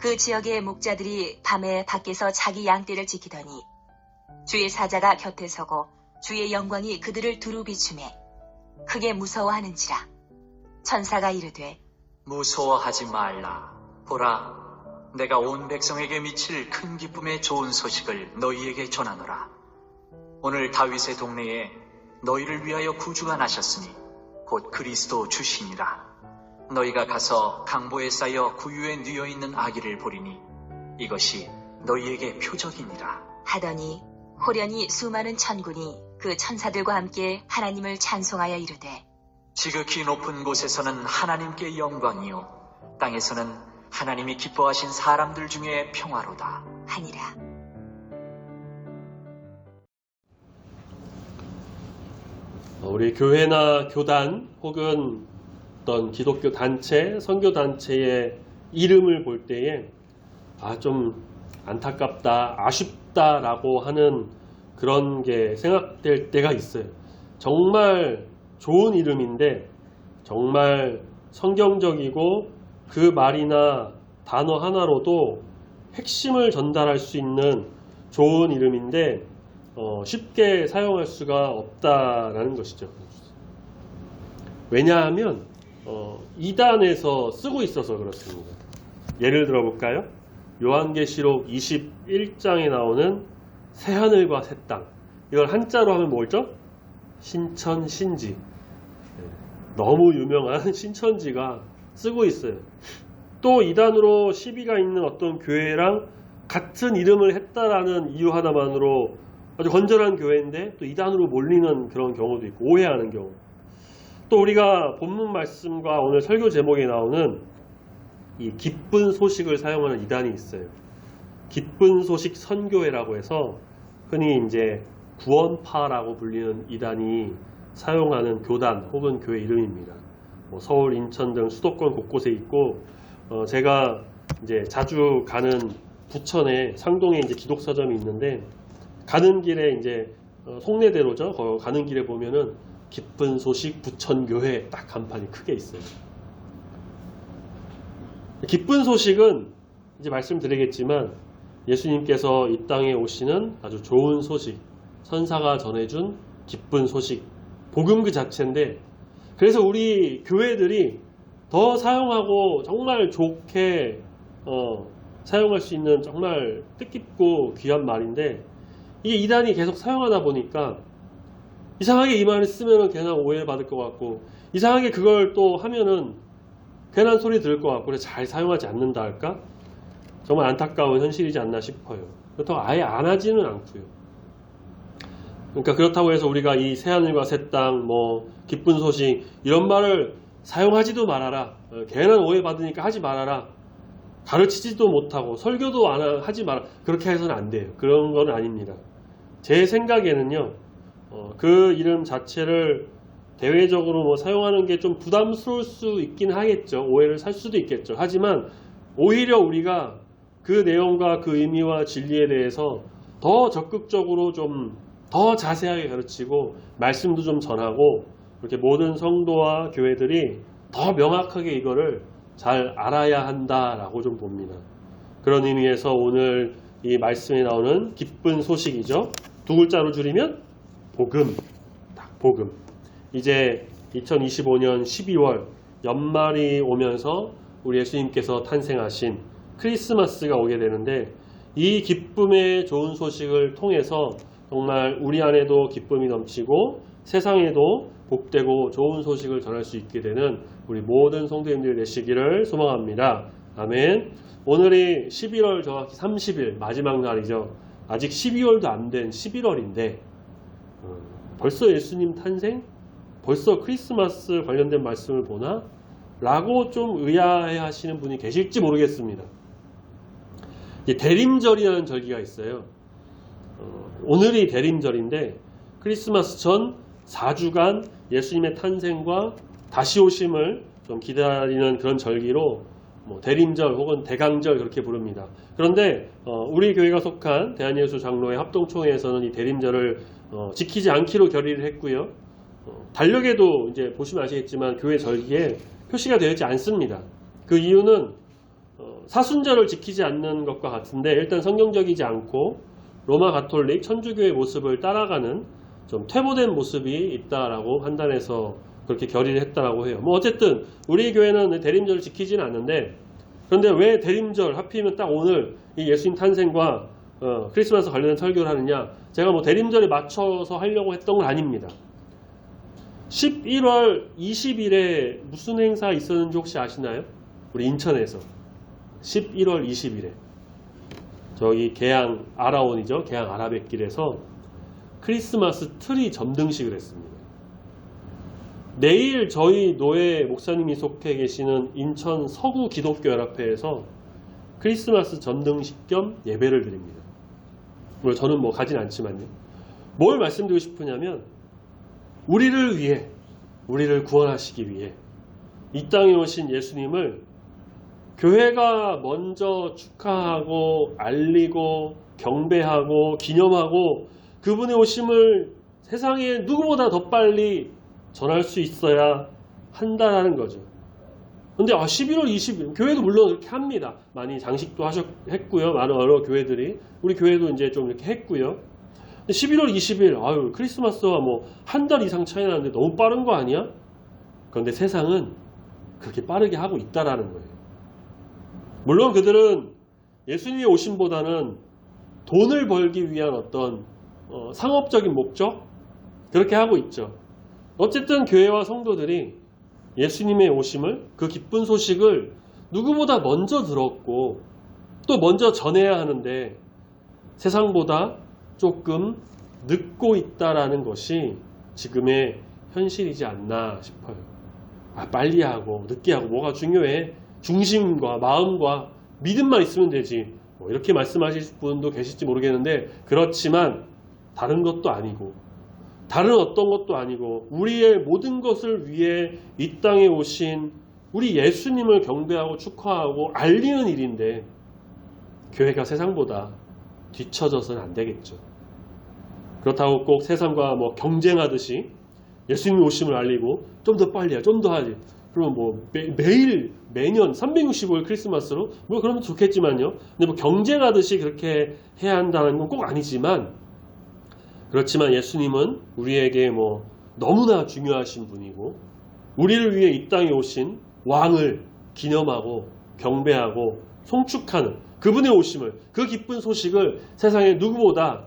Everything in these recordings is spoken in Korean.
그 지역의 목자들이 밤에 밖에서 자기 양떼를 지키더니 주의 사자가 곁에 서고 주의 영광이 그들을 두루 비추매 크게 무서워하는지라. 천사가 이르되 무서워하지 말라. 보라, 내가 온 백성에게 미칠 큰 기쁨의 좋은 소식을 너희에게 전하노라. 오늘 다윗의 동네에 너희를 위하여 구주가 나셨으니 곧 그리스도 주시니라. 너희가 가서 강보에 쌓여 구유에 뉘어있는 아기를 보리니 이것이 너희에게 표적이니라. 하더니 호련히 수많은 천군이 그 천사들과 함께 하나님을 찬송하여 이르되 지극히 높은 곳에서는 하나님께 영광이요 땅에서는 하나님이 기뻐하신 사람들 중에 평화로다 하니라. 우리 교회나 교단 혹은 어떤 기독교 단체, 선교 단체의 이름을 볼 때에 좀 안타깝다, 아쉽다라고 하는 그런 게 생각될 때가 있어요. 정말 좋은 이름인데 정말 성경적이고 그 말이나 단어 하나로도 핵심을 전달할 수 있는 좋은 이름인데 쉽게 사용할 수가 없다라는 것이죠. 왜냐하면 이단에서 쓰고 있어서 그렇습니다. 예를 들어 볼까요? 요한계시록 21장에 나오는 새하늘과 새 땅, 이걸 한자로 하면 뭐죠? 신천신지. 너무 유명한 신천지가 쓰고 있어요. 또 이단으로 시비가 있는 어떤 교회랑 같은 이름을 했다라는 이유 하나만으로 아주 건전한 교회인데 또 이단으로 몰리는 그런 경우도 있고, 오해하는 경우. 또 우리가 본문 말씀과 오늘 설교 제목에 나오는 이 기쁜 소식을 사용하는 이단이 있어요. 기쁜 소식 선교회라고 해서 흔히 이제 구원파라고 불리는 이단이 사용하는 교단 혹은 교회 이름입니다. 서울, 인천 등 수도권 곳곳에 있고, 제가 이제 자주 가는 부천에 상동에 이제 기독서점이 있는데, 가는 길에 이제 송내대로죠. 가는 길에 보면은 기쁜 소식 부천교회 딱 간판이 크게 있어요. 기쁜 소식은 이제 말씀드리겠지만 예수님께서 이 땅에 오시는 아주 좋은 소식, 선사가 전해준 기쁜 소식, 복음 그 자체인데, 그래서 우리 교회들이 더 사용하고 정말 좋게 사용할 수 있는 정말 뜻깊고 귀한 말인데, 이게 이단이 계속 사용하다 보니까 이상하게 이 말을 쓰면은 괜한 오해받을 것 같고, 이상하게 그걸 또 하면은 괜한 소리 들을 것 같고, 그래서 잘 사용하지 않는다 할까? 정말 안타까운 현실이지 않나 싶어요. 그렇다고 아예 안 하지는 않고요. 그러니까 그렇다고 해서 우리가 이 새하늘과 새 땅, 기쁜 소식 이런 말을 사용하지도 말아라. 괜한 오해받으니까 하지 말아라. 가르치지도 못하고 설교도 하지 마라. 그렇게 해서는 안 돼요. 그런 건 아닙니다. 제 생각에는요, 그 이름 자체를 대외적으로 사용하는 게 좀 부담스러울 수 있긴 하겠죠. 오해를 살 수도 있겠죠. 하지만 오히려 우리가 그 내용과 그 의미와 진리에 대해서 더 적극적으로 좀 더 자세하게 가르치고 말씀도 좀 전하고, 이렇게 모든 성도와 교회들이 더 명확하게 이거를 잘 알아야 한다라고 좀 봅니다. 그런 의미에서 오늘 이 말씀에 나오는 기쁜 소식이죠. 두 글자로 줄이면 복음. 딱 복음. 이제 2025년 12월 연말이 오면서 우리 예수님께서 탄생하신 크리스마스가 오게 되는데, 이 기쁨의 좋은 소식을 통해서 정말 우리 안에도 기쁨이 넘치고 세상에도 복되고 좋은 소식을 전할 수 있게 되는 우리 모든 성도님들 되시기를 소망합니다. 아멘. 오늘이 11월 정확히 30일 마지막 날이죠. 아직 12월도 안 된 11월인데 벌써 예수님 탄생? 벌써 크리스마스 관련된 말씀을 보나? 라고 좀 의아해 하시는 분이 계실지 모르겠습니다. 대림절이라는 절기가 있어요. 오늘이 대림절인데 크리스마스 전 4주간 예수님의 탄생과 다시 오심을 좀 기다리는 그런 절기로 대림절 혹은 대강절 그렇게 부릅니다. 그런데 우리 교회가 속한 대한예수 장로회 합동총회에서는 이 대림절을 지키지 않기로 결의를 했고요. 달력에도 이제 보시면 아시겠지만 교회 절기에 표시가 되어 있지 않습니다. 그 이유는 사순절을 지키지 않는 것과 같은데 일단 성경적이지 않고 로마 가톨릭 천주교의 모습을 따라가는 좀 퇴보된 모습이 있다라고 판단해서 그렇게 결의를 했다라고 해요. 뭐 어쨌든 우리 교회는 대림절을 지키지는 않는데 그런데 왜 대림절 하필이면 딱 오늘 이 예수님 탄생과 크리스마스 관련된 설교를 하느냐? 제가 뭐 대림절에 맞춰서 하려고 했던 건 아닙니다. 11월 20일에 무슨 행사 있었는지 혹시 아시나요? 우리 인천에서 11월 20일에 저기 계양 아라온이죠. 계양 아라뱃길에서 크리스마스 트리 점등식을 했습니다. 내일 저희 노예 목사님이 속해 계시는 인천 서구 기독교연합회에서 크리스마스 점등식 겸 예배를 드립니다. 물론 저는 뭐 가진 않지만요. 뭘 말씀드리고 싶으냐면 우리를 위해, 우리를 구원하시기 위해 이 땅에 오신 예수님을 교회가 먼저 축하하고 알리고 경배하고 기념하고 그분의 오심을 세상에 누구보다 더 빨리 전할 수 있어야 한다는 거죠. 근데 11월 20일 교회도 물론 그렇게 합니다. 많이 장식도 했고요. 많은 여러 교회들이 우리 교회도 이제 좀 이렇게 했고요. 근데 11월 20일 아유 크리스마스와 뭐 한 달 이상 차이 나는데 너무 빠른 거 아니야? 그런데 세상은 그렇게 빠르게 하고 있다라는 거예요. 물론 그들은 예수님의 오심보다는 돈을 벌기 위한 어떤 상업적인 목적 그렇게 하고 있죠. 어쨌든 교회와 성도들이 예수님의 오심을 그 기쁜 소식을 누구보다 먼저 들었고 또 먼저 전해야 하는데 세상보다 조금 늦고 있다라는 것이 지금의 현실이지 않나 싶어요. 빨리 하고 늦게 하고 뭐가 중요해? 중심과 마음과 믿음만 있으면 되지. 뭐 이렇게 말씀하실 분도 계실지 모르겠는데 그렇지만 다른 것도 아니고 다른 어떤 것도 아니고 우리의 모든 것을 위해 이 땅에 오신 우리 예수님을 경배하고 축하하고 알리는 일인데 교회가 세상보다 뒤처져서는 안 되겠죠. 그렇다고 꼭 세상과 뭐 경쟁하듯이 예수님 오심을 알리고 좀 더 빨리 좀 더 하지. 그러면 뭐 매년 365일 크리스마스로 뭐 그러면 좋겠지만요. 근데 뭐 경쟁하듯이 그렇게 해야 한다는 건 꼭 아니지만 그렇지만 예수님은 우리에게 뭐 너무나 중요하신 분이고 우리를 위해 이 땅에 오신 왕을 기념하고 경배하고 송축하는 그분의 오심을 그 기쁜 소식을 세상에 누구보다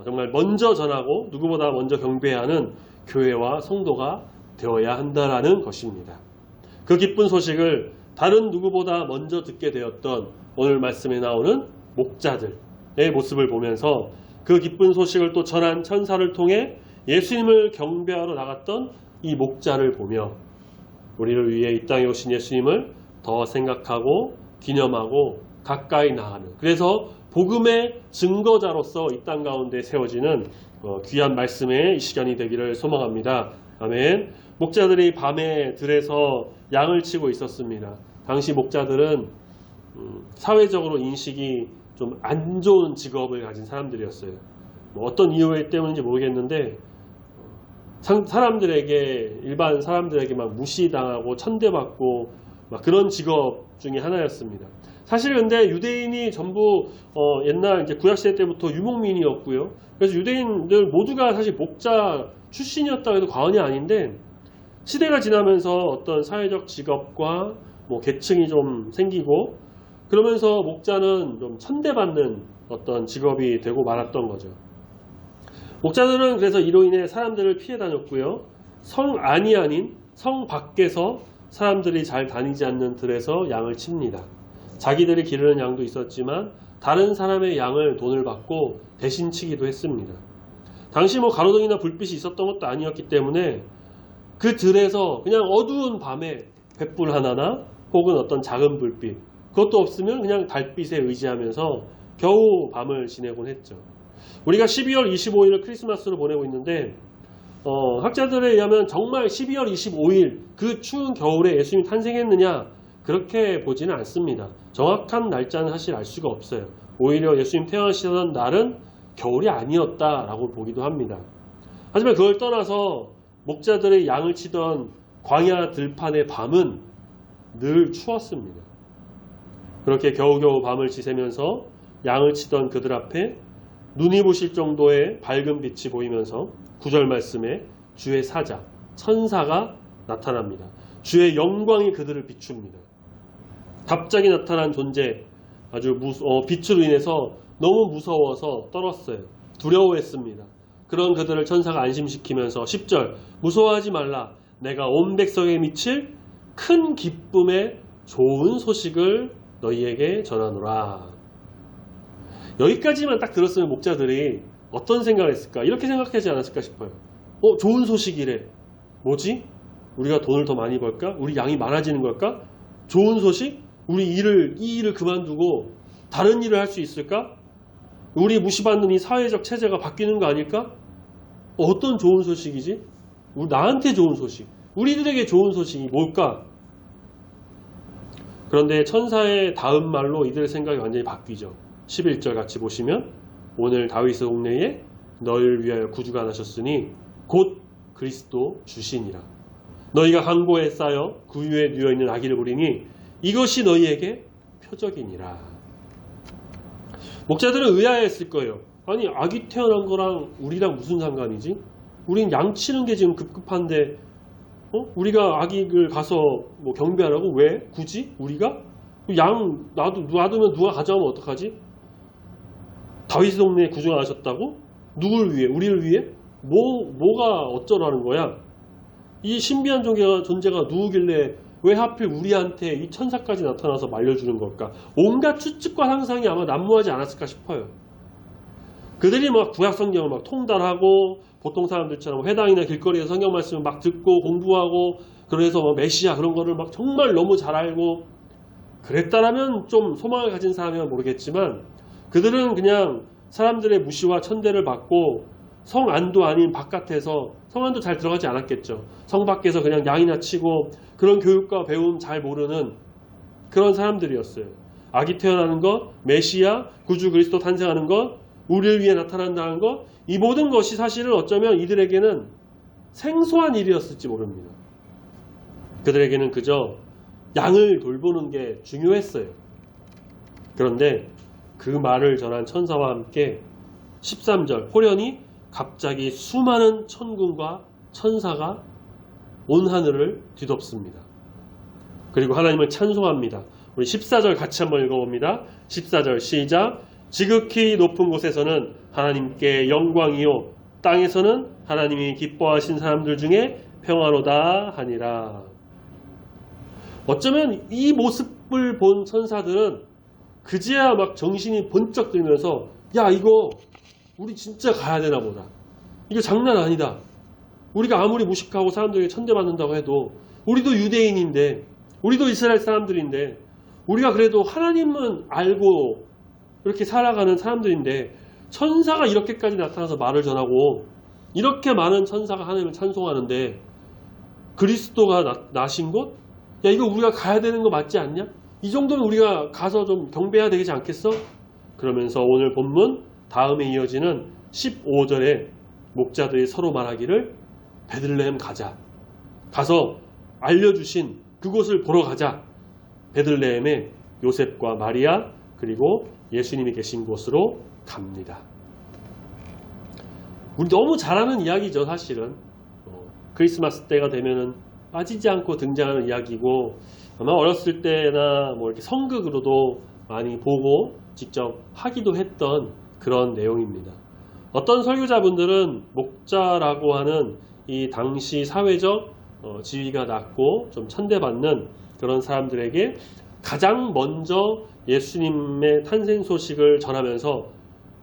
정말 먼저 전하고 누구보다 먼저 경배하는 교회와 성도가 되어야 한다라는 것입니다. 그 기쁜 소식을 다른 누구보다 먼저 듣게 되었던 오늘 말씀에 나오는 목자들의 모습을 보면서 그 기쁜 소식을 또 전한 천사를 통해 예수님을 경배하러 나갔던 이 목자를 보며 우리를 위해 이 땅에 오신 예수님을 더 생각하고 기념하고 가까이 나가는 그래서 복음의 증거자로서 이 땅 가운데 세워지는 귀한 말씀의 이 시간이 되기를 소망합니다. 아멘. 목자들이 밤에 들에서 양을 치고 있었습니다. 당시 목자들은 사회적으로 인식이 좀 안 좋은 직업을 가진 사람들이었어요. 뭐 어떤 이유 때문인지 모르겠는데 사람들에게 일반 사람들에게 막 무시당하고 천대받고 막 그런 직업 중에 하나였습니다. 사실 근데 유대인이 전부 옛날 이제 구약시대 때부터 유목민이었고요. 그래서 유대인들 모두가 사실 목자 출신이었다고 해도 과언이 아닌데 시대가 지나면서 어떤 사회적 직업과 뭐 계층이 좀 생기고 그러면서 목자는 좀 천대받는 어떤 직업이 되고 말았던 거죠. 목자들은 그래서 이로 인해 사람들을 피해 다녔고요. 성 안이 아닌 성 밖에서 사람들이 잘 다니지 않는 들에서 양을 칩니다. 자기들이 기르는 양도 있었지만 다른 사람의 양을 돈을 받고 대신 치기도 했습니다. 당시 뭐 가로등이나 불빛이 있었던 것도 아니었기 때문에 그 들에서 그냥 어두운 밤에 횃불 하나나 혹은 어떤 작은 불빛 그것도 없으면 그냥 달빛에 의지하면서 겨우 밤을 지내곤 했죠. 우리가 12월 25일을 크리스마스로 보내고 있는데 학자들에 의하면 정말 12월 25일 그 추운 겨울에 예수님이 탄생했느냐 그렇게 보지는 않습니다. 정확한 날짜는 사실 알 수가 없어요. 오히려 예수님 태어나시던 날은 겨울이 아니었다라고 보기도 합니다. 하지만 그걸 떠나서 목자들의 양을 치던 광야 들판의 밤은 늘 추웠습니다. 그렇게 겨우겨우 밤을 지새면서 양을 치던 그들 앞에 눈이 부실 정도의 밝은 빛이 보이면서 9절 말씀에 주의 사자, 천사가 나타납니다. 주의 영광이 그들을 비춥니다. 갑자기 나타난 존재, 아주 빛으로 인해서 너무 무서워서 떨었어요. 두려워했습니다. 그런 그들을 천사가 안심시키면서 10절, 무서워하지 말라. 내가 온 백성에 미칠 큰 기쁨의 좋은 소식을 너희에게 전하노라. 여기까지만 딱 들었으면 목자들이 어떤 생각을 했을까? 이렇게 생각하지 않았을까 싶어요. 좋은 소식이래. 뭐지? 우리가 돈을 더 많이 벌까? 우리 양이 많아지는 걸까? 좋은 소식? 우리 이 일을 그만두고 다른 일을 할 수 있을까? 우리 무시받는 이 사회적 체제가 바뀌는 거 아닐까? 어떤 좋은 소식이지? 나한테 좋은 소식. 우리들에게 좋은 소식이 뭘까? 그런데 천사의 다음 말로 이들의 생각이 완전히 바뀌죠. 11절 같이 보시면 오늘 다윗의 옥내에 너희를 위하여 구주가 나셨으니 곧 그리스도 주시니라. 너희가 항구에 쌓여 구유에 누워있는 아기를 보리니 이것이 너희에게 표적이니라. 목자들은 의아했을 거예요. 아니 아기 태어난 거랑 우리랑 무슨 상관이지? 우린 양 치는 게 지금 급급한데 우리가 아기를 가서 경배하라고? 왜? 굳이? 우리가? 양 놔두면 누가 가져가면 어떡하지? 다윗의 동네에 구주가 나셨다고? 누굴 위해? 우리를 위해? 뭐가 어쩌라는 거야? 이 신비한 존재가 누구길래 왜 하필 우리한테 이 천사까지 나타나서 말려주는 걸까? 온갖 추측과 상상이 아마 난무하지 않았을까 싶어요. 그들이 막 구약성경을 막 통달하고 보통 사람들처럼 회당이나 길거리에서 성경 말씀을 막 듣고 공부하고 그래서 메시아 그런 거를 막 정말 너무 잘 알고 그랬다라면 좀 소망을 가진 사람이면 모르겠지만 그들은 그냥 사람들의 무시와 천대를 받고 성 안도 아닌 바깥에서 성 안도 잘 들어가지 않았겠죠. 성 밖에서 그냥 양이나 치고 그런 교육과 배움 잘 모르는 그런 사람들이었어요. 아기 태어나는 것, 메시아, 구주 그리스도 탄생하는 것, 우리를 위해 나타난다는 것, 이 모든 것이 사실은 어쩌면 이들에게는 생소한 일이었을지 모릅니다. 그들에게는 그저 양을 돌보는 게 중요했어요. 그런데 그 말을 전한 천사와 함께 13절 호련히 갑자기 수많은 천군과 천사가 온 하늘을 뒤덮습니다. 그리고 하나님을 찬송합니다. 우리 14절 같이 한번 읽어봅니다. 14절 시작. 지극히 높은 곳에서는 하나님께 영광이요 땅에서는 하나님이 기뻐하신 사람들 중에 평화로다 하니라. 어쩌면 이 모습을 본 천사들은 그제야 막 정신이 번쩍 들면서 야 이거 우리 진짜 가야 되나 보다. 이거 장난 아니다. 우리가 아무리 무식하고 사람들에게 천대받는다고 해도 우리도 유대인인데 우리도 이스라엘 사람들인데 우리가 그래도 하나님은 알고 이렇게 살아가는 사람들인데 천사가 이렇게까지 나타나서 말을 전하고 이렇게 많은 천사가 하나님을 찬송하는데 그리스도가 나신 곳? 야 이거 우리가 가야 되는 거 맞지 않냐? 이 정도면 우리가 가서 좀 경배해야 되지 않겠어? 그러면서 오늘 본문 다음에 이어지는 15절에 목자들이 서로 말하기를 베들레헴 가자. 가서 알려주신 그곳을 보러 가자. 베들레헴에 요셉과 마리아 그리고 예수님이 계신 곳으로 갑니다. 우리 너무 잘 아는 이야기죠 사실은. 크리스마스 때가 되면은 빠지지 않고 등장하는 이야기고 아마 어렸을 때나 이렇게 성극으로도 많이 보고 직접 하기도 했던 그런 내용입니다. 어떤 설교자분들은 목자라고 하는 이 당시 사회적 지위가 낮고 좀 천대받는 그런 사람들에게 가장 먼저 예수님의 탄생 소식을 전하면서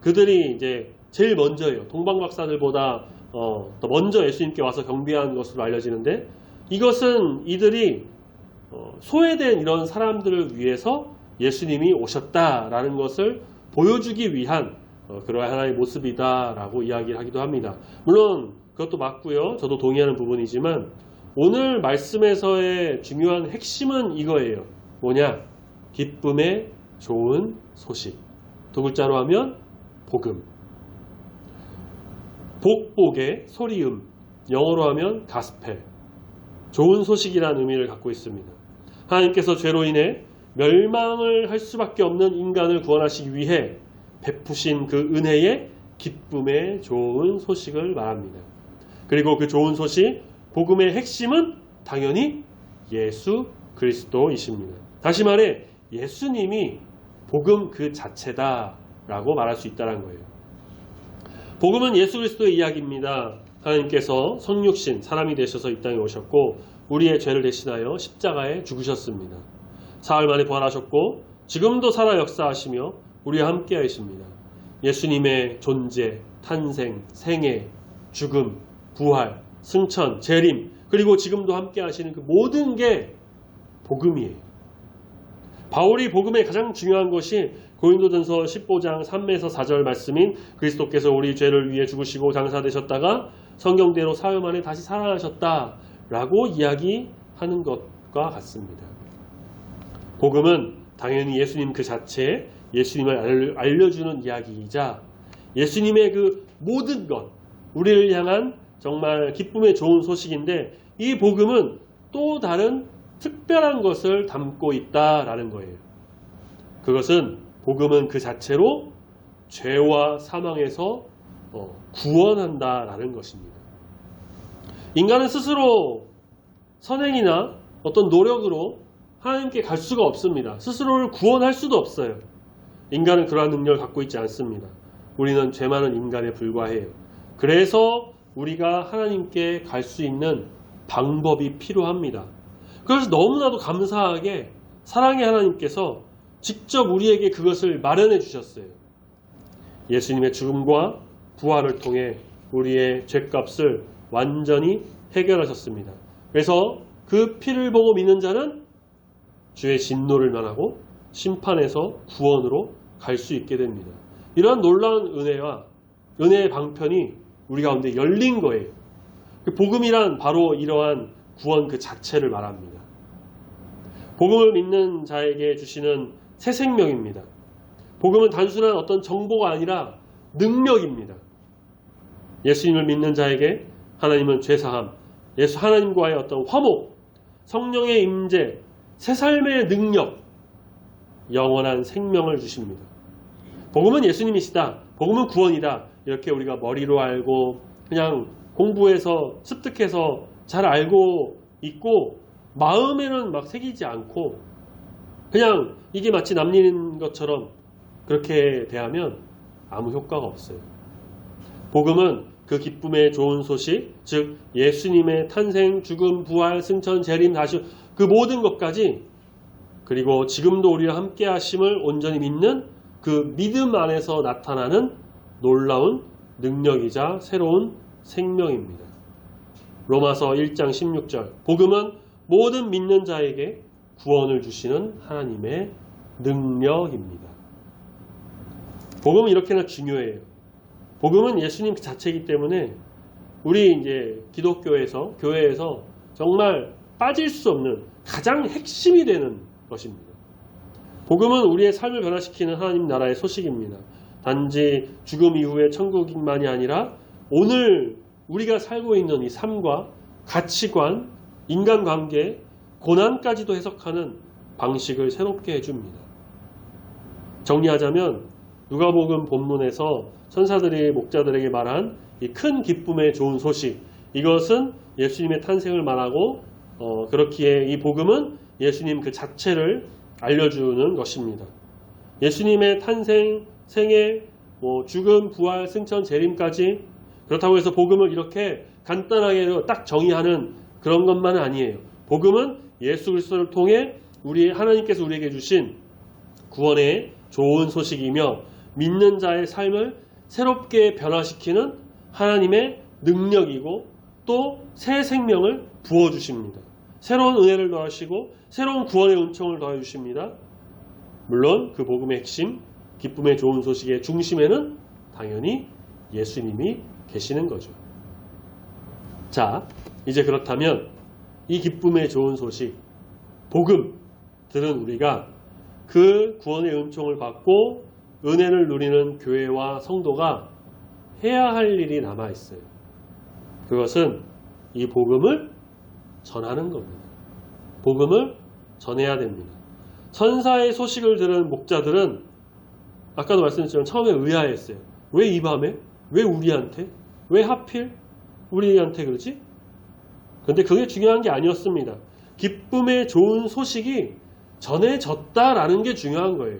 그들이 이제 제일 먼저예요. 동방박사들보다 더 먼저 예수님께 와서 경배한 것으로 알려지는데 이것은 이들이 소외된 이런 사람들을 위해서 예수님이 오셨다라는 것을 보여주기 위한 그러한 하나의 모습이다라고 이야기를 하기도 합니다. 물론 그것도 맞고요. 저도 동의하는 부분이지만 오늘 말씀에서의 중요한 핵심은 이거예요. 뭐냐? 기쁨의 좋은 소식. 두 글자로 하면 복음. 복복의 소리음. 영어로 하면 가스펠. 좋은 소식이라는 의미를 갖고 있습니다. 하나님께서 죄로 인해 멸망을 할 수밖에 없는 인간을 구원하시기 위해 베푸신 그 은혜의 기쁨의 좋은 소식을 말합니다. 그리고 그 좋은 소식, 복음의 핵심은 당연히 예수 그리스도이십니다. 다시 말해 예수님이 복음 그 자체다라고 말할 수 있다는 거예요. 복음은 예수 그리스도의 이야기입니다. 하나님께서 성육신 사람이 되셔서 이 땅에 오셨고 우리의 죄를 대신하여 십자가에 죽으셨습니다. 사흘 만에 부활하셨고 지금도 살아 역사하시며 우리와 함께 하십니다. 예수님의 존재, 탄생, 생애, 죽음, 부활, 승천, 재림, 그리고 지금도 함께 하시는 그 모든 게 복음이에요. 바울이 복음의 가장 중요한 것이 고린도전서 15장 3에서 4절 말씀인 그리스도께서 우리 죄를 위해 죽으시고 장사되셨다가 성경대로 사흘 만에 다시 살아나셨다라고 이야기하는 것과 같습니다. 복음은 당연히 예수님 그 자체, 예수님을 알려주는 이야기이자 예수님의 그 모든 것, 우리를 향한 정말 기쁨의 좋은 소식인데 이 복음은 또 다른 특별한 것을 담고 있다라는 거예요. 그것은 복음은 그 자체로 죄와 사망에서 구원한다라는 것입니다. 인간은 스스로 선행이나 어떤 노력으로 하나님께 갈 수가 없습니다. 스스로를 구원할 수도 없어요. 인간은 그러한 능력을 갖고 있지 않습니다. 우리는 죄 많은 인간에 불과해요. 그래서 우리가 하나님께 갈 수 있는 방법이 필요합니다. 그래서 너무나도 감사하게 사랑의 하나님께서 직접 우리에게 그것을 마련해 주셨어요. 예수님의 죽음과 부활을 통해 우리의 죄값을 완전히 해결하셨습니다. 그래서 그 피를 보고 믿는 자는 주의 진노를 면하고 심판에서 구원으로 갈 수 있게 됩니다. 이러한 놀라운 은혜와 은혜의 방편이 우리 가운데 열린 거예요. 복음이란 바로 이러한 구원 그 자체를 말합니다. 복음을 믿는 자에게 주시는 새 생명입니다. 복음은 단순한 어떤 정보가 아니라 능력입니다. 예수님을 믿는 자에게 하나님은 죄사함, 예수 하나님과의 어떤 화목, 성령의 임재, 새 삶의 능력, 영원한 생명을 주십니다. 복음은 예수님이시다. 복음은 구원이다. 이렇게 우리가 머리로 알고 그냥 공부해서 습득해서 잘 알고 있고 마음에는 막 새기지 않고 그냥 이게 마치 남일인 것처럼 그렇게 대하면 아무 효과가 없어요. 복음은 그 기쁨의 좋은 소식, 즉 예수님의 탄생, 죽음, 부활, 승천, 재림, 다시 그 모든 것까지 그리고 지금도 우리와 함께 하심을 온전히 믿는 그 믿음 안에서 나타나는 놀라운 능력이자 새로운 생명입니다. 로마서 1장 16절 복음은 모든 믿는 자에게 구원을 주시는 하나님의 능력입니다. 복음은 이렇게나 중요해요. 복음은 예수님 그 자체이기 때문에 우리 이제 기독교에서 교회에서 정말 빠질 수 없는 가장 핵심이 되는 것입니다. 복음은 우리의 삶을 변화시키는 하나님 나라의 소식입니다. 단지 죽음 이후의 천국만이 아니라 오늘 우리가 살고 있는 이 삶과 가치관, 인간관계, 고난까지도 해석하는 방식을 새롭게 해줍니다. 정리하자면 누가복음 본문에서 천사들이 목자들에게 말한 이 큰 기쁨의 좋은 소식, 이것은 예수님의 탄생을 말하고 그렇기에 이 복음은 예수님 그 자체를 알려주는 것입니다. 예수님의 탄생, 생애, 죽음, 부활, 승천, 재림까지 그렇다고 해서 복음을 이렇게 간단하게 딱 정의하는 그런 것만은 아니에요. 복음은 예수 그리스도를 통해 하나님께서 우리에게 주신 구원의 좋은 소식이며 믿는 자의 삶을 새롭게 변화시키는 하나님의 능력이고 또 새 생명을 부어주십니다. 새로운 은혜를 더하시고 새로운 구원의 은총을 더해주십니다. 물론 그 복음의 핵심, 기쁨의 좋은 소식의 중심에는 당연히 예수님이 계시는 거죠. 자, 이제 그렇다면 이 기쁨의 좋은 소식, 복음 들은 우리가 그 구원의 은총을 받고 은혜를 누리는 교회와 성도가 해야 할 일이 남아있어요. 그것은 이 복음을 전하는 겁니다. 복음을 전해야 됩니다. 천사의 소식을 들은 목자들은 아까도 말씀드렸지만 처음에 의아했어요. 왜 이 밤에? 왜 우리한테? 왜 하필 우리한테 그러지? 근데 그게 중요한 게 아니었습니다. 기쁨의 좋은 소식이 전해졌다라는 게 중요한 거예요.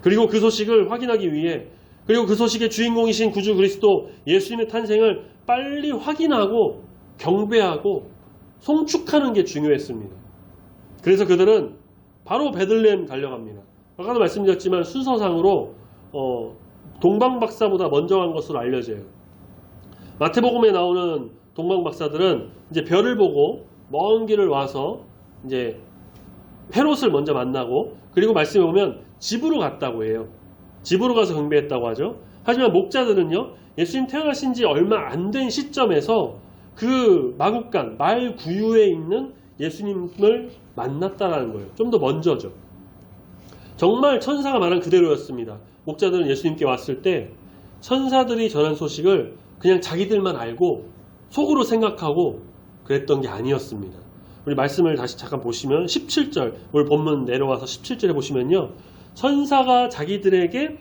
그리고 그 소식을 확인하기 위해, 그리고 그 소식의 주인공이신 구주 그리스도 예수님의 탄생을 빨리 확인하고 경배하고 송축하는 게 중요했습니다. 그래서 그들은 바로 베들레헴 달려갑니다. 아까도 말씀드렸지만 순서상으로 동방박사보다 먼저 간 것으로 알려져요. 마태복음에 나오는 동방박사들은 이제 별을 보고 먼 길을 와서 이제 헤롯을 먼저 만나고, 그리고 말씀해 보면 집으로 갔다고 해요. 집으로 가서 경배했다고 하죠. 하지만 목자들은요, 예수님 태어나신 지 얼마 안 된 시점에서 그 마국간 말 구유에 있는 예수님을 만났다라는 거예요. 좀 더 먼저죠. 정말 천사가 말한 그대로였습니다. 목자들은 예수님께 왔을 때 천사들이 전한 소식을 그냥 자기들만 알고 속으로 생각하고 그랬던 게 아니었습니다. 우리 말씀을 다시 잠깐 보시면 17절, 오늘 본문 내려와서 17절에 보시면요, 천사가 자기들에게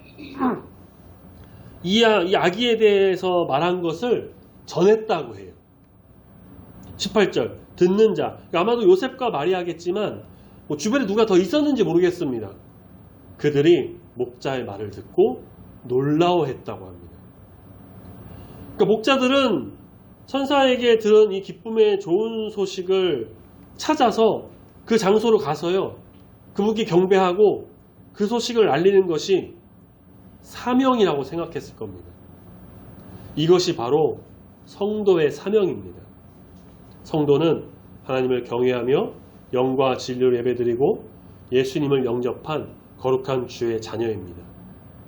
이 아기에 대해서 말한 것을 전했다고 해요. 18절, 듣는 자, 아마도 요셉과 마리아겠지만 주변에 누가 더 있었는지 모르겠습니다. 그들이 목자의 말을 듣고 놀라워했다고 합니다. 그러니까 목자들은 천사에게 들은 이 기쁨의 좋은 소식을 찾아서 그 장소로 가서요, 그분께 경배하고 그 소식을 알리는 것이 사명이라고 생각했을 겁니다. 이것이 바로 성도의 사명입니다. 성도는 하나님을 경외하며 영과 진리로 예배드리고 예수님을 영접한 거룩한 주의 자녀입니다.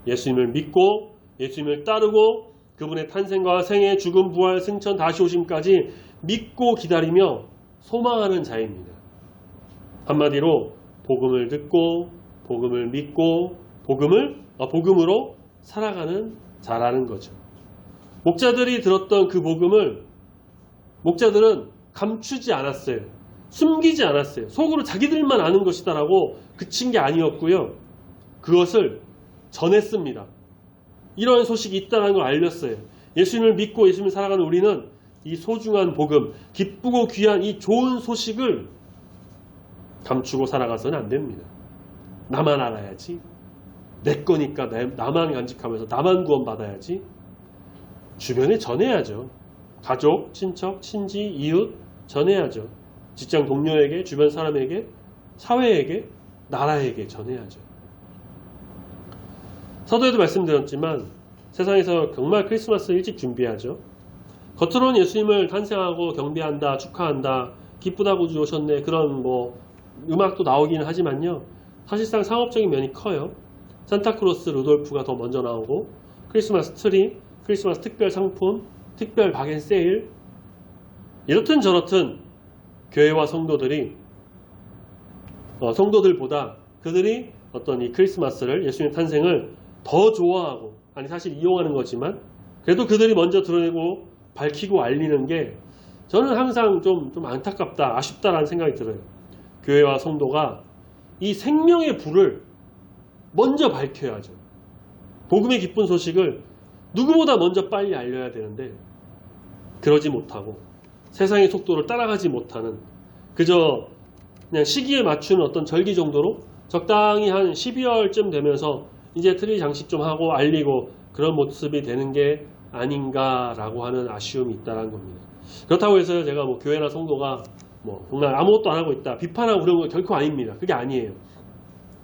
예수님을 믿고 예수님을 따르고 그분의 탄생과 생애, 죽음, 부활, 승천, 다시 오심까지 믿고 기다리며 소망하는 자입니다. 한마디로 복음을 듣고 복음을 믿고 복음으로 살아가는 자라는 거죠. 목자들이 들었던 그 복음을 목자들은 감추지 않았어요. 숨기지 않았어요. 속으로 자기들만 아는 것이다라고 그친 게 아니었고요. 그것을 전했습니다. 이런 소식이 있다는 걸 알렸어요. 예수님을 믿고 예수님을 살아가는 우리는 이 소중한 복음, 기쁘고 귀한 이 좋은 소식을 감추고 살아가서는 안 됩니다. 나만 알아야지. 내 거니까 나만 간직하면서 나만 구원받아야지. 주변에 전해야죠. 가족, 친척, 친지, 이웃 전해야죠. 직장 동료에게, 주변 사람에게, 사회에게, 나라에게 전해야죠. 서두에도 말씀드렸지만 세상에서 정말 크리스마스를 일찍 준비하죠. 겉으로는 예수님을 탄생하고 경배한다, 축하한다, 기쁘다고 주 오셨네, 그런 음악도 나오기는 하지만요, 사실상 상업적인 면이 커요. 산타크로스, 루돌프가 더 먼저 나오고, 크리스마스 트리, 크리스마스 특별 상품, 특별 박앤 세일, 이렇든 저렇든 교회와 성도들보다 그들이 어떤 이 크리스마스를, 예수님의 탄생을 더 좋아하고, 아니 사실 이용하는 거지만 그래도 그들이 먼저 드러내고 밝히고 알리는 게 저는 항상 좀 안타깝다, 아쉽다라는 생각이 들어요. 교회와 성도가 이 생명의 불을 먼저 밝혀야죠. 복음의 기쁜 소식을 누구보다 먼저 빨리 알려야 되는데 그러지 못하고 세상의 속도를 따라가지 못하는, 그저 그냥 시기에 맞추는 어떤 절기 정도로 적당히 한 12월쯤 되면서 이제 트리 장식 좀 하고 알리고 그런 모습이 되는 게 아닌가라고 하는 아쉬움이 있다는 겁니다. 그렇다고 해서 제가 교회나 성도가 정말 아무것도 안 하고 있다, 비판하고 그런 거 결코 아닙니다. 그게 아니에요.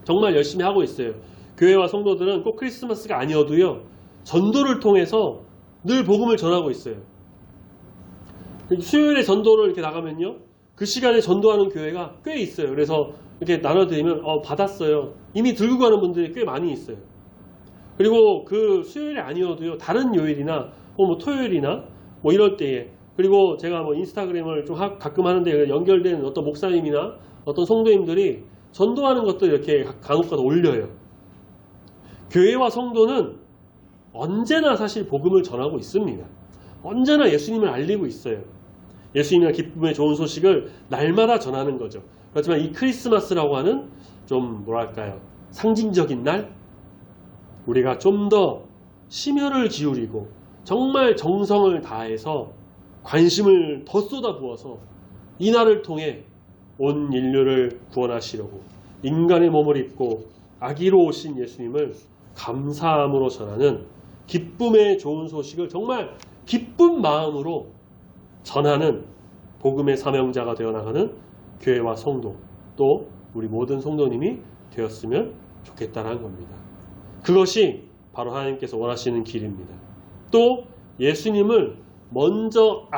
정말 열심히 하고 있어요. 교회와 성도들은 꼭 크리스마스가 아니어도요, 전도를 통해서 늘 복음을 전하고 있어요. 수요일에 전도를 이렇게 나가면요, 그 시간에 전도하는 교회가 꽤 있어요. 그래서 이렇게 나눠드리면 받았어요. 이미 들고 가는 분들이 꽤 많이 있어요. 그리고 그 수요일이 아니어도요, 다른 요일이나 토요일이나 이럴 때에, 그리고 제가 인스타그램을 좀 가끔 하는데 연결된 어떤 목사님이나 어떤 성도님들이 전도하는 것들 이렇게 간혹가다 올려요. 교회와 성도는 언제나 사실 복음을 전하고 있습니다. 언제나 예수님을 알리고 있어요. 예수님이나 기쁨의 좋은 소식을 날마다 전하는 거죠. 그렇지만 이 크리스마스라고 하는 좀 뭐랄까요? 상징적인 날, 우리가 좀 더 심혈을 기울이고 정말 정성을 다해서 관심을 더 쏟아부어서 이 날을 통해 온 인류를 구원하시려고 인간의 몸을 입고 아기로 오신 예수님을 감사함으로 전하는 기쁨의 좋은 소식을 정말 기쁜 마음으로 전하는 복음의 사명자가 되어나가는 교회와 성도, 또 우리 모든 성도님이 되었으면 좋겠다는 겁니다. 그것이 바로 하나님께서 원하시는 길입니다. 또 예수님을 먼저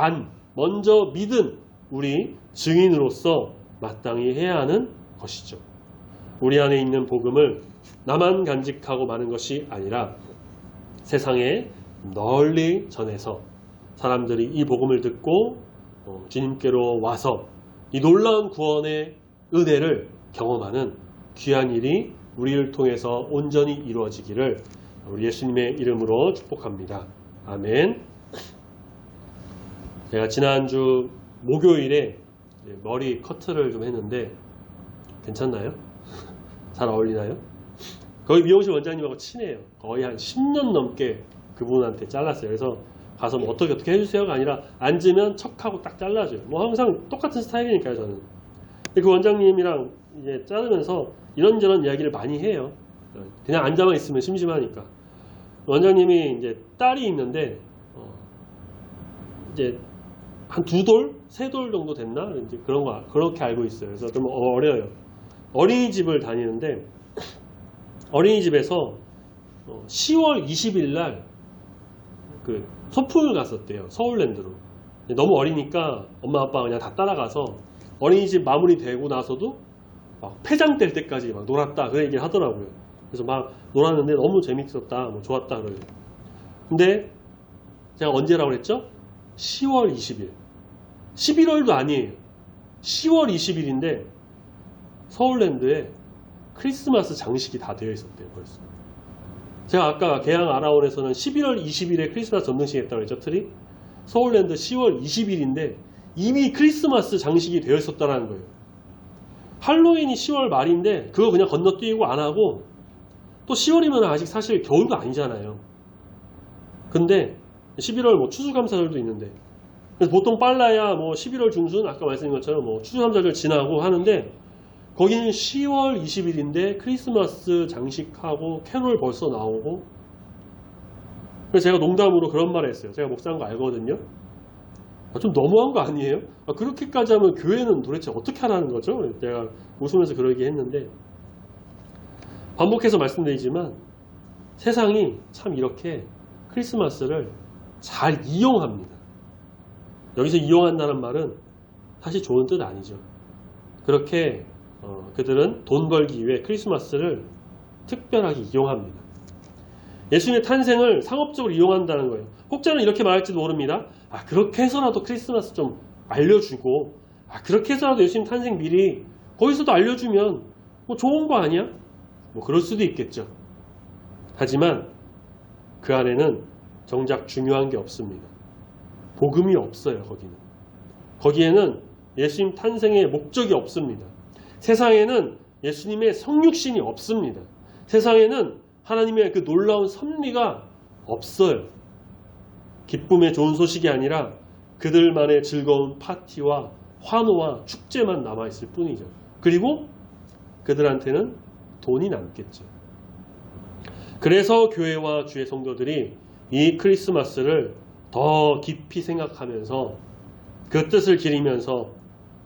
믿은 우리 증인으로서 마땅히 해야 하는 것이죠. 우리 안에 있는 복음을 나만 간직하고 마는 것이 아니라 세상에 널리 전해서 사람들이 이 복음을 듣고 주님께로 와서 이 놀라운 구원의 은혜를 경험하는 귀한 일이 우리를 통해서 온전히 이루어지기를 우리 예수님의 이름으로 축복합니다. 아멘. 제가 지난주 목요일에 머리 커트를 좀 했는데 괜찮나요? 잘 어울리나요? 거기 미용실 원장님하고 친해요. 거의 한 10년 넘게 그분한테 잘랐어요. 그래서 가서 뭐 어떻게 해주세요가 아니라 앉으면 척하고 딱 잘라줘요. 뭐 항상 똑같은 스타일이니까요, 저는. 근데 그 원장님이랑 이제 자르면서 이런저런 이야기를 많이 해요. 그냥 앉아만 있으면 심심하니까. 원장님이 이제 딸이 있는데 이제 한 2돌? 3돌 정도 됐나? 이제 그렇게 알고 있어요. 그래서 좀 어려요. 어린이집을 다니는데 어린이집에서 10월 20일 날 그 소풍을 갔었대요. 서울랜드로. 너무 어리니까 엄마 아빠가 그냥 다 따라가서 어린이집 마무리되고 나서도 막 폐장 뗄 때까지 막 놀았다 그런 얘기를 하더라고요. 그래서 막 놀았는데 너무 재밌었다, 뭐 좋았다 그래요. 근데 제가 언제라고 그랬죠? 10월 20일. 11월도 아니에요. 10월 20일인데 서울랜드에 크리스마스 장식이 다 되어 있었대요, 벌써. 제가 아까 계양 아라온에서는 11월 20일에 크리스마스 전등식 했다고 했죠, 트리? 서울랜드 10월 20일인데 이미 크리스마스 장식이 되어 있었다는 거예요. 할로윈이 10월 말인데 그거 그냥 건너뛰고 안 하고 또 10월이면 아직 사실 겨울도 아니잖아요. 근데 11월 뭐 추수감사절도 있는데 그래서 보통 빨라야 뭐 11월 중순 아까 말씀드린 것처럼 뭐 추수감사절 지나고 하는데 거기는 10월 20일인데 크리스마스 장식하고 캐롤 벌써 나오고 그래서 제가 농담으로 그런 말을 했어요. 제가 목사인 거 알거든요. 좀 너무한 거 아니에요? 그렇게까지 하면 교회는 도대체 어떻게 하라는 거죠? 제가 웃으면서 그러게 했는데 반복해서 말씀드리지만 세상이 참 이렇게 크리스마스를 잘 이용합니다. 여기서 이용한다는 말은 사실 좋은 뜻 아니죠. 그렇게 그들은 돈 벌기 위해 크리스마스를 특별하게 이용합니다. 예수님의 탄생을 상업적으로 이용한다는 거예요. 혹자는 이렇게 말할지도 모릅니다. 그렇게 해서라도 크리스마스 좀 알려주고 그렇게 해서라도 예수님 탄생 미리 거기서도 알려주면 뭐 좋은 거 아니야? 뭐 그럴 수도 있겠죠. 하지만 그 안에는 정작 중요한 게 없습니다. 복음이 없어요. 거기에는 예수님 탄생의 목적이 없습니다. 세상에는 예수님의 성육신이 없습니다. 세상에는 하나님의 그 놀라운 섭리가 없어요. 기쁨의 좋은 소식이 아니라 그들만의 즐거운 파티와 환호와 축제만 남아있을 뿐이죠. 그리고 그들한테는 돈이 남겠죠. 그래서 교회와 주의 성도들이 이 크리스마스를 더 깊이 생각하면서 그 뜻을 기리면서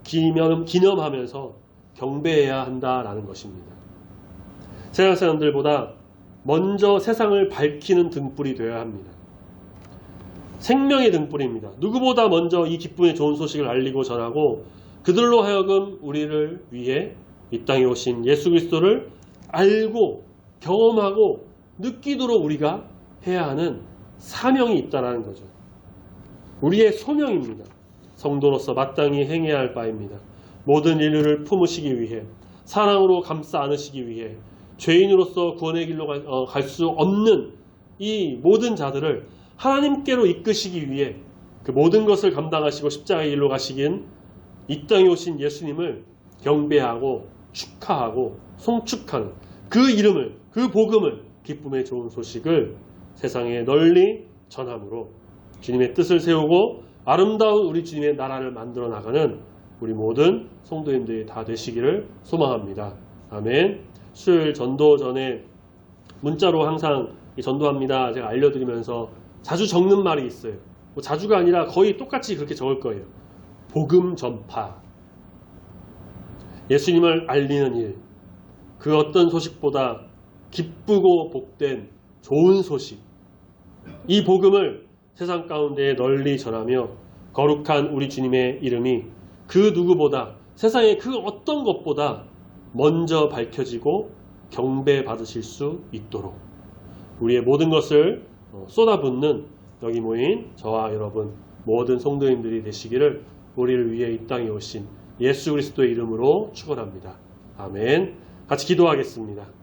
기념하면서 경배해야 한다라는 것입니다. 세상 사람들보다 먼저 세상을 밝히는 등불이 되어야 합니다. 생명의 등불입니다. 누구보다 먼저 이 기쁨의 좋은 소식을 알리고 전하고 그들로 하여금 우리를 위해 이 땅에 오신 예수 그리스도를 알고 경험하고 느끼도록 우리가 해야 하는 사명이 있다는 거죠. 우리의 소명입니다. 성도로서 마땅히 행해야 할 바입니다. 모든 인류를 품으시기 위해 사랑으로 감싸 안으시기 위해 죄인으로서 구원의 길로 갈 수 없는 이 모든 자들을 하나님께로 이끄시기 위해 그 모든 것을 감당하시고 십자가의 길로 가시긴 이 땅에 오신 예수님을 경배하고 축하하고 송축하는 그 이름을, 그 복음을, 기쁨의 좋은 소식을 세상에 널리 전함으로 주님의 뜻을 세우고 아름다운 우리 주님의 나라를 만들어 나가는 우리 모든 성도님들이 다 되시기를 소망합니다. 아멘. 수요일 전도 전에 문자로 항상 전도합니다 제가 알려드리면서 자주 적는 말이 있어요. 뭐 자주가 아니라 거의 똑같이 그렇게 적을 거예요. 복음 전파. 예수님을 알리는 일. 그 어떤 소식보다 기쁘고 복된 좋은 소식. 이 복음을 세상 가운데 널리 전하며 거룩한 우리 주님의 이름이 그 누구보다 세상의 그 어떤 것보다 먼저 밝혀지고 경배받으실 수 있도록 우리의 모든 것을 쏟아붓는 여기 모인 저와 여러분 모든 성도님들이 되시기를 우리를 위해 이 땅에 오신 예수 그리스도의 이름으로 축원합니다. 아멘. 같이 기도하겠습니다.